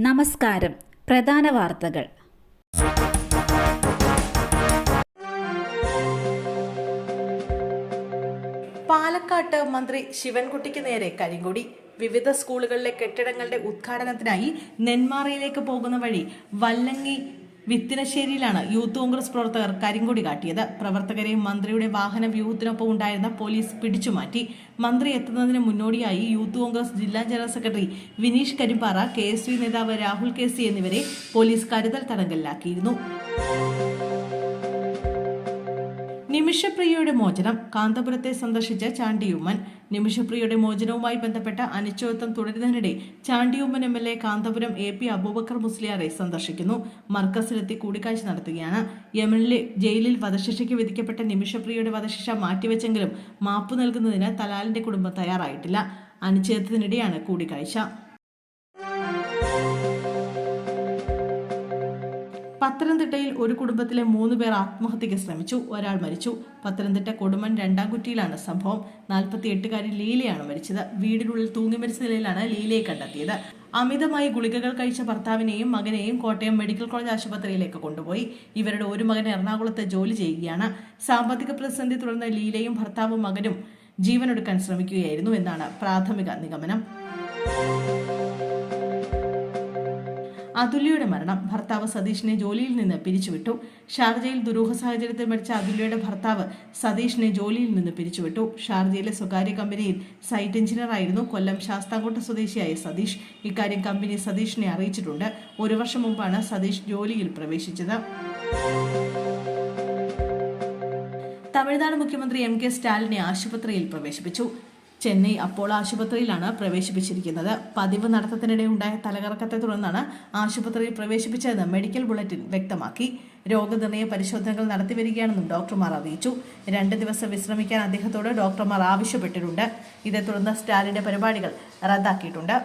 നമസ്കാരം. പ്രധാന വാർത്തകൾ. പാലക്കാട്ട് മന്ത്രി ശിവൻകുട്ടിക്ക് നേരെ കരിങ്കൊടി. വിവിധ സ്കൂളുകളിലെ കെട്ടിടങ്ങളുടെ ഉദ്ഘാടനത്തിനായി നെന്മാറയിലേക്ക് പോകുന്ന വഴി വല്ലങ്ങി വിത്തിനശ്ശേരിയിലാണ് യൂത്ത് കോൺഗ്രസ് പ്രവർത്തകർ കരിങ്കൊടി കാട്ടിയത്. പ്രവർത്തകരെ മന്ത്രിയുടെ വാഹന വ്യൂഹത്തിനൊപ്പം ഉണ്ടായിരുന്ന പോലീസ് പിടിച്ചുമാറ്റി. മന്ത്രി എത്തുന്നതിന് മുന്നോടിയായി യൂത്ത് കോൺഗ്രസ് ജില്ലാ general secretary Vineesh Karimpara, KSU നേതാവ് രാഹുൽ KC എന്നിവരെ പോലീസ് കരുതൽ തടങ്കലിലാക്കിയിരുന്നു. നിമിഷപ്രിയയുടെ മോചനം. കാന്തപുരത്തെ സന്ദർശിച്ച ചാണ്ടിയുമ്മൻ. നിമിഷപ്രിയയുടെ മോചനവുമായി ബന്ധപ്പെട്ട അനിശ്ചിതത്വം തുടരുന്നതിനിടെ ചാണ്ടിയുമ്മൻ MLA കാന്തപുരം AP അബൂബക്കർ മുസ്ലിയാരെ സന്ദർശിക്കുന്നു. മർക്കസിലെത്തി കൂടിക്കാഴ്ച നടത്തുകയാണ്. യമനിലെ ജയിലിൽ വധശിക്ഷയ്ക്ക് വിധിക്കപ്പെട്ട നിമിഷപ്രിയയുടെ വധശിക്ഷ മാറ്റിവെച്ചെങ്കിലും മാപ്പ് നൽകുന്നതിന് തലാലിന്റെ കുടുംബം തയ്യാറായിട്ടില്ല. അനിശ്ചിതത്വത്തിനിടെയാണ് കൂടിക്കാഴ്ച. പത്തനംതിട്ടയിൽ ഒരു കുടുംബത്തിലെ 3 പേർ ആത്മഹത്യയ്ക്ക് ശ്രമിച്ചു. ഒരാൾ മരിച്ചു. പത്തനംതിട്ട കൊടുമൺ രണ്ടാംകുറ്റിയിലാണ് സംഭവം. 48-കാരി ലീലയാണ് മരിച്ചത്. വീടിനുള്ളിൽ തൂങ്ങി മരിച്ച നിലയിലാണ് ലീലയെ കണ്ടെത്തിയത്. അമിതമായി ഗുളികകൾ കഴിച്ച ഭർത്താവിനെയും മകനെയും കോട്ടയം മെഡിക്കൽ കോളേജ് ആശുപത്രിയിലേക്ക് കൊണ്ടുപോയി. ഇവരുടെ ഒരു മകൻ എറണാകുളത്ത് ജോലി ചെയ്യുകയാണ്. സാമ്പത്തിക പ്രതിസന്ധി തുടർന്ന് ലീലയും ഭർത്താവും മകനും ജീവനൊടുക്കാൻ ശ്രമിക്കുകയായിരുന്നു എന്നാണ് പ്രാഥമിക നിഗമനം. അതുല്യയുടെ മരണം. ഭർത്താവ് സതീഷിനെ ജോലിയിൽ നിന്ന് പിരിച്ചുവിട്ടു. ഷാർജയിൽ ദുരൂഹ സാഹചര്യത്തിൽ മരിച്ച അതുല്യയുടെ ഭർത്താവ് സതീഷിനെ ജോലിയിൽ നിന്ന് പിരിച്ചുവിട്ടു. ഷാർജയിലെ സ്വകാര്യ കമ്പനിയിൽ സൈറ്റ് എഞ്ചിനീയറായിരുന്നു കൊല്ലം ശാസ്താംകോട്ട സ്വദേശിയായ സതീഷ്. ഇക്കാര്യം കമ്പനി സതീഷിനെ അറിയിച്ചിട്ടുണ്ട്. 1 വർഷം മുമ്പാണ് സതീഷ് ജോലിയിൽ പ്രവേശിച്ചത്. തമിഴ്നാട് മുഖ്യമന്ത്രി MK സ്റ്റാലിനെ ആശുപത്രിയിൽ പ്രവേശിപ്പിച്ചു. ചെന്നൈ അപ്പോളോ ആശുപത്രിയിലാണ് പ്രവേശിപ്പിച്ചിരിക്കുന്നത്. പതിവ് നടത്തത്തിനിടെ ഉണ്ടായ തലകറക്കത്തെ തുടർന്നാണ് ആശുപത്രിയിൽ പ്രവേശിപ്പിച്ചതെന്ന് മെഡിക്കൽ ബുള്ളറ്റിൻ വ്യക്തമാക്കി. രോഗനിർണയ പരിശോധനകൾ നടത്തിവരികയാണെന്നും ഡോക്ടർമാർ അറിയിച്ചു. 2 ദിവസം വിശ്രമിക്കാൻ അദ്ദേഹത്തോട് ഡോക്ടർമാർ ആവശ്യപ്പെട്ടിട്ടുണ്ട്. ഇതേ തുടർന്ന് സ്റ്റാലിന്റെ പരിപാടികൾ റദ്ദാക്കിയിട്ടുണ്ട്.